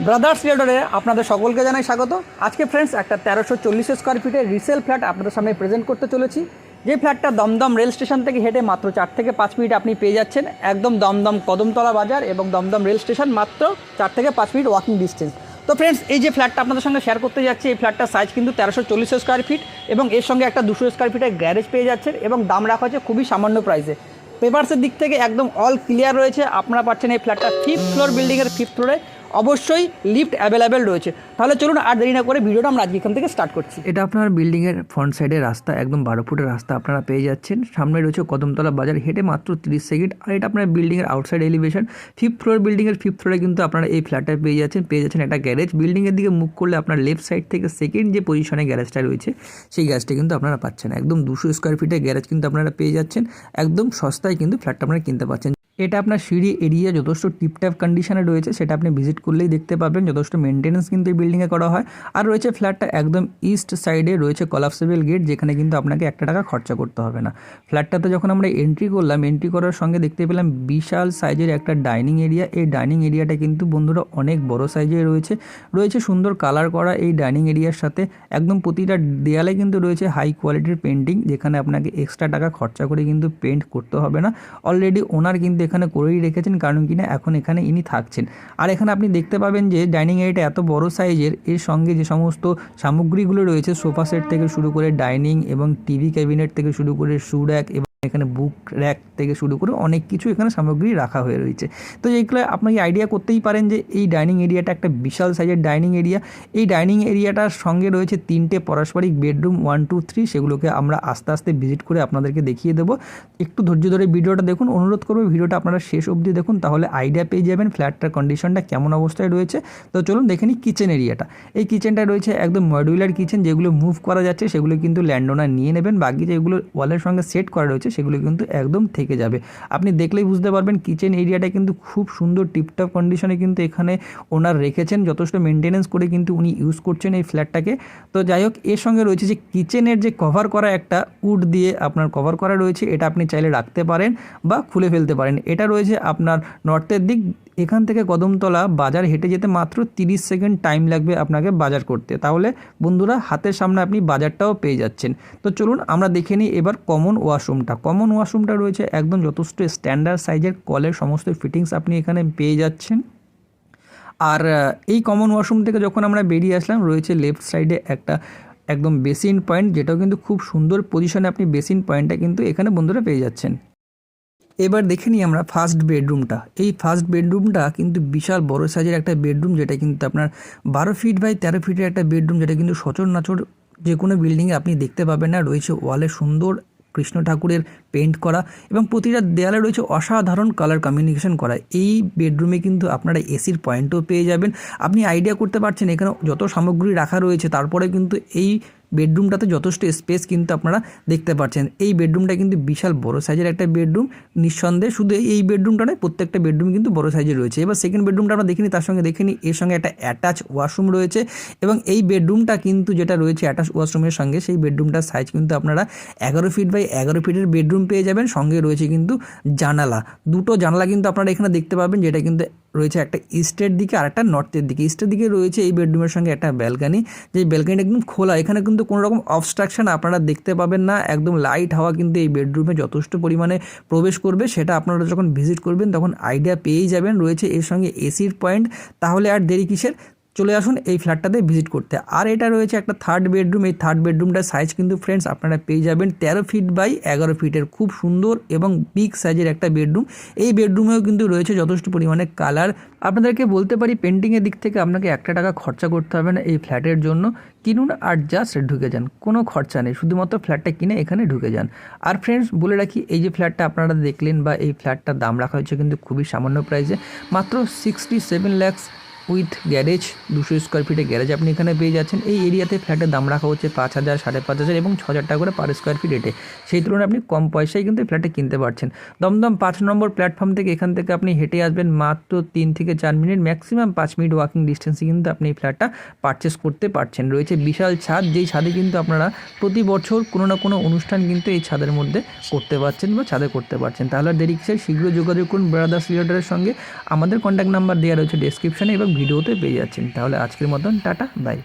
Brothers রিয়েলটরে আপনাদের সকলকে জানাই স্বাগত। আজকে ফ্রেন্ডস একটা 1340 স্কোয়ার ফিটের রিসেল ফ্ল্যাট আপনাদের সামনে প্রেজেন্ট করতে চলেছি। যে ফ্ল্যাটটা দমদম রেল স্টেশন থেকে হেঁটে মাত্র 4 থেকে 5 মিনিট আপনি পেয়ে যাচ্ছেন। একদম দমদম কদমতলা বাজার এবং দমদম রেল স্টেশন মাত্র 4 থেকে 5 মিনিট ওয়াকিং ডিস্টেন্স। তো ফ্রেন্ডস, এই যে ফ্ল্যাটটা আপনাদের সঙ্গে শেয়ার করতে যাচ্ছি, এই ফ্ল্যাটটার সাইজ কিন্তু 1340 স্কোয়ার ফিট এবং এর সঙ্গে একটা 200 স্কোয়ার ফিটের গ্যারেজ পেয়ে যাচ্ছেন এবং দাম রাখা হচ্ছে খুবই সামান্য প্রাইসে। পেপারসের দিক থেকে একদম অল ক্লিয়ার রয়েছে। আপনারা পাচ্ছেন এই ফ্ল্যাটটা 5th ফ্লোর, বিল্ডিংয়ের 5th ফ্লোরে অবশ্যই লিফট অ্যাভেলেবেল রয়েছে। তাহলে চলুন আর দেরি না করে ভিডিওটা আমরা আজকে এখান থেকে স্টার্ট করছি। এটা আপনার বিল্ডিংয়ের ফ্রন্ট সাইডের রাস্তা, একদম 12 ফুটের রাস্তা আপনারা পেয়ে যাচ্ছেন। সামনে রয়েছে কদমতলা বাজার, হেঁটে মাত্র 30 সেকেন্ড। আর এটা আপনার বিল্ডিংয়ের আউটসাইড এলিভেশন 5th ফ্লোর, বিল্ডিংয়ের 5th ফ্লোরে কিন্তু আপনারা এই ফ্ল্যাটটা পেয়ে যাচ্ছেন একটা গ্যারেজ। বিল্ডিংয়ের দিকে মুখ করলে আপনার লেফট সাইড থেকে সেকেন্ড যে পজিশনে গ্যারেজটা রয়েছে সেই গ্যারেজটা কিন্তু আপনারা পাচ্ছেন। একদম 200 স্কোয়ার ফিটের গ্যারেজ কিন্তু আপনারা পেয়ে যাচ্ছেন। একদম সস্তায় কিন্তু ফ্ল্যাটটা আপনারা কিনতে পারছেন। এটা আপনার সিঁড়ি এরিয়া যথেষ্ট টিপটপ কন্ডিশনে রয়েছে, সেটা আপনি ভিজিট করলেই দেখতে পাবেন। যথেষ্ট মেনটেন্যান্স কিন্তু এই বিল্ডিংয়ে করা হয়। আর রয়েছে ফ্ল্যাটটা একদম ইস্ট সাইডে রয়েছে কলাপসেবল গেট, যেখানে কিন্তু আপনাকে 1 টাকা খরচা করতে হবে না। ফ্ল্যাটটাতে যখন আমরা এন্ট্রি করলাম, এন্ট্রি করার সঙ্গে দেখতে পেলাম বিশাল সাইজের একটা ডাইনিং এরিয়া। এই ডাইনিং এরিয়াটা কিন্তু বন্ধুরা অনেক বড় সাইজে রয়েছে সুন্দর কালার করা এই ডাইনিং এরিয়ার সাথে একদম প্রতিটা দেয়ালে কিন্তু রয়েছে হাই কোয়ালিটির পেন্টিং, যেখানে আপনাকে এক্সট্রা টাকা খরচা করে কিন্তু পেন্ট করতে হবে না। অলরেডি ওনার কিন্তু এখানে করেই রেখেছেন, কারণ কিনা এখন এখানে ইনি থাকছেন। আর এখানে আপনি দেখতে পাবেন যে ডাইনিং এরিয়াটা এত বড় সাইজের, এর সঙ্গে যে সমস্ত সামগ্রীগুলো রয়েছে সোফা সেট থেকে শুরু করে ডাইনিং এবং টিভি ক্যাবিনেট থেকে শুরু করে শু র্যাক এবং এখানে বুক র্যাক থেকে শুরু করে অনেক কিছু এখানে সামগ্রী রাখা হয়ে রয়েছে। তো এইগুলো আপনি আইডিয়া করতেই পারেন যে এই ডাইনিং এরিয়াটা একটা বিশাল সাইজের ডাইনিং এরিয়া। এই ডাইনিং এরিয়াটার সঙ্গে রয়েছে 3টে পারস্পরিক বেডরুম 1, 2, 3। সেগুলোকে আমরা আস্তে আস্তে ভিজিট করে আপনাদেরকে দেখিয়ে দেবো। একটু ধৈর্য ধরে ভিডিওটা দেখুন, অনুরোধ করবো ভিডিওটা আপনারা শেষ অবধি দেখুন, তাহলে আইডিয়া পেয়ে যাবেন ফ্ল্যাটটার কন্ডিশনটা কেমন অবস্থায় রয়েছে। তো চলুন দেখে নিই কিচেন এরিয়াটা। এই কিচেনটা রয়েছে একদম মডিউলার কিচেন, যেগুলো মুভ করা যাচ্ছে সেগুলো কিন্তু ল্যান্ডওনার নিয়ে নেবেন। বাকি যেগুলো ওয়ালের সঙ্গে সেট করা রয়েছে সেগুলো কিন্তু একদম থেকে যাবে। আপনি দেখলেই বুঝতে পারবেন কিচেন এরিয়াটা কিন্তু খুব সুন্দর টিপটপ কন্ডিশনে কিন্তু এখানে ওনার রেখেছেন। যথেষ্ট মেনটেনেন্স করে কিন্তু উনি ইউজ করছেন এই ফ্ল্যাটটাকে। তো যাই হোক, এর সঙ্গে রয়েছে যে কিচেনের যে কভার করা একটা উড দিয়ে আপনার কভার করা রয়েছে, এটা আপনি চাইলে রাখতে পারেন বা খুলে ফেলতে পারেন। এটা রয়েছে আপনার নর্থের দিক। এখান থেকে কদমতলা বাজার হেঁটে যেতে মাত্র 30 সেকেন্ড টাইম লাগবে আপনাকে বাজার করতে। তাহলে বন্ধুরা হাতের সামনে আপনি বাজারটাও পেয়ে যাচ্ছেন। তো চলুন আমরা দেখে নিই এবার কমন ওয়াশরুমটা। কমন ওয়াশরুমটা রয়েছে একদম যথেষ্ট স্ট্যান্ডার্ড সাইজের, কলের সমস্ত ফিটিংস আপনি এখানে পেয়ে যাচ্ছেন। আর এই কমন ওয়াশরুম থেকে যখন আমরা বেরিয়ে আসলাম, রয়েছে লেফট সাইডে একটা একদম বেসিন পয়েন্ট, যেটাও কিন্তু খুব সুন্দর পজিশনে আপনি বেসিন পয়েন্টটা কিন্তু এখানে বন্ধুরা পেয়ে যাচ্ছেন। এবার দেখে নিই আমরা ফার্স্ট বেডরুমটা। এই ফার্স্ট বেডরুমটা কিন্তু বিশাল বড় সাইজের একটা বেডরুম, যেটা কিন্তু আপনার 12 ফিট বাই 13 ফিটের একটা বেডরুম, যেটা কিন্তু সচরাচর যে কোনো বিল্ডিংয়ে আপনি দেখতে পাবেন না। রয়েছে ওয়ালে সুন্দর কৃষ্ণ ঠাকুরের পেন্ট করা এবং প্রতিটা দেয়ালে রয়েছে অসাধারণ কালার কমিউনিকেশন করা। এই বেডরুমে কিন্তু আপনারা এসির পয়েন্টও পেয়ে যাবেন। আপনি আইডিয়া করতে পারছেন এখানে যত সামগ্রী রাখা রয়েছে, তারপরে কিন্তু এই বেডরুমটাতে যথেষ্ট স্পেস কিন্তু আপনারা দেখতে পাচ্ছেন। এই বেডরুমটা কিন্তু বিশাল বড় সাইজের একটা বেডরুম নিঃসন্দেহে। শুধু এই বেডরুমটা নয়, প্রত্যেকটা বেডরুম কিন্তু বড় সাইজের রয়েছে। এবার সেকেন্ড বেডরুমটা আমরা দেখিনি, তার সঙ্গে দেখে নিই এর সঙ্গে একটা অ্যাটাচ ওয়াশরুম রয়েছে এবং এই বেডরুমটা কিন্তু যেটা রয়েছে অ্যাটাচ ওয়াশরুমের সঙ্গে, সেই বেডরুমটার সাইজ কিন্তু আপনারা 11 ফিট বাই 11 ফিটের বেডরুম পেয়ে যাবেন। সঙ্গে রয়েছে কিন্তু জানালা, 2টো জানালা কিন্তু আপনারা এখানে দেখতে পাবেন, যেটা কিন্তু রয়েছে একটা ইস্টের দিকে আর একটা নর্থের দিকে। ইস্টের দিকে রয়েছে এই বেডরুমের সঙ্গে একটা ব্যালকানি, যে ব্যালকানিটা একদম খোলা। এখানে কিন্তু কোনো রকম অবস্ট্রাকশন আপনারা দেখতে পাবেন না। একদম লাইট হাওয়া কিন্তু এই বেডরুমে যথেষ্ট পরিমাণে প্রবেশ করবে, সেটা আপনারা যখন ভিজিট করবেন তখন আইডিয়া পেয়েই যাবেন। রয়েছে এর সঙ্গে এসির পয়েন্ট। তাহলে আর দেরি কিসের, চলে আসুন এই ফ্ল্যাটটাতে ভিজিট করতে। আর এটা রয়েছে একটা থার্ড বেডরুম। এই থার্ড বেডরুমটার সাইজ কিন্তু ফ্রেন্ডস আপনারা পেয়ে যাবেন 13 ফিট বাই 11 ফিটের। খুব সুন্দর এবং বিগ সাইজের একটা বেডরুম। এই বেডরুমেও কিন্তু রয়েছে যথেষ্ট পরিমাণে কালার। আপনাদেরকে বলতে পারি পেন্টিংয়ের দিক থেকে আপনাকে 1 টাকা খরচা করতে হবে না এই ফ্ল্যাটের জন্য। কিনুন আর জাস্ট ঢুকে যান, কোনো খরচা নেই, শুধুমাত্র ফ্ল্যাটটা কিনে এখানে ঢুকে যান। আর ফ্রেন্ডস বলে রাখি, এই যে ফ্ল্যাটটা আপনারা দেখলেন বা এই ফ্ল্যাটটার দাম রাখা হয়েছে কিন্তু খুবই সামান্য প্রাইসে, মাত্র 67 লাখ উইথ গ্যারেজ। 200 স্কোয়ার ফিটের গ্যারেজ আপনি এখানে পেয়ে যাচ্ছেন। এই এরিয়াতে ফ্ল্যাটের দাম রাখা হচ্ছে 5,000, 5,500 এবং 6,000 টাকা করে পার স্কোয়ার ফিট রেটে। সেই তুলনায় আপনি কম পয়সায় কিন্তু এই ফ্ল্যাটে কিনতে পারছেন। দমদম 5 নম্বর প্ল্যাটফর্ম থেকে এখান থেকে আপনি হেঁটে আসবেন মাত্র 3 থেকে 4 মিনিট, ম্যাক্সিমাম 5 মিনিট ওয়াকিং ডিস্টেন্সে কিন্তু আপনি এই ফ্ল্যাটটা পারচেস করতে পারছেন। রয়েছে বিশাল ছাদ, যেই ছাদে কিন্তু আপনারা প্রতি বছর কোনো না কোনো অনুষ্ঠান কিন্তু এই ছাদের মধ্যে করতে পারছেন বা ছাদে করতে পারছেন। তাহলে দেরি কিসের, শীঘ্র যোগাযোগ করুন ব্রাদার্স রিয়েলটরের সঙ্গে। আমাদের কন্ট্যাক্ট নাম্বার দেওয়া রয়েছে ডেসক্রিপশনে এবং ভিডিওতে পেয়ে যাচ্ছেন। তাহলে আজকের মতন টাটা বাই।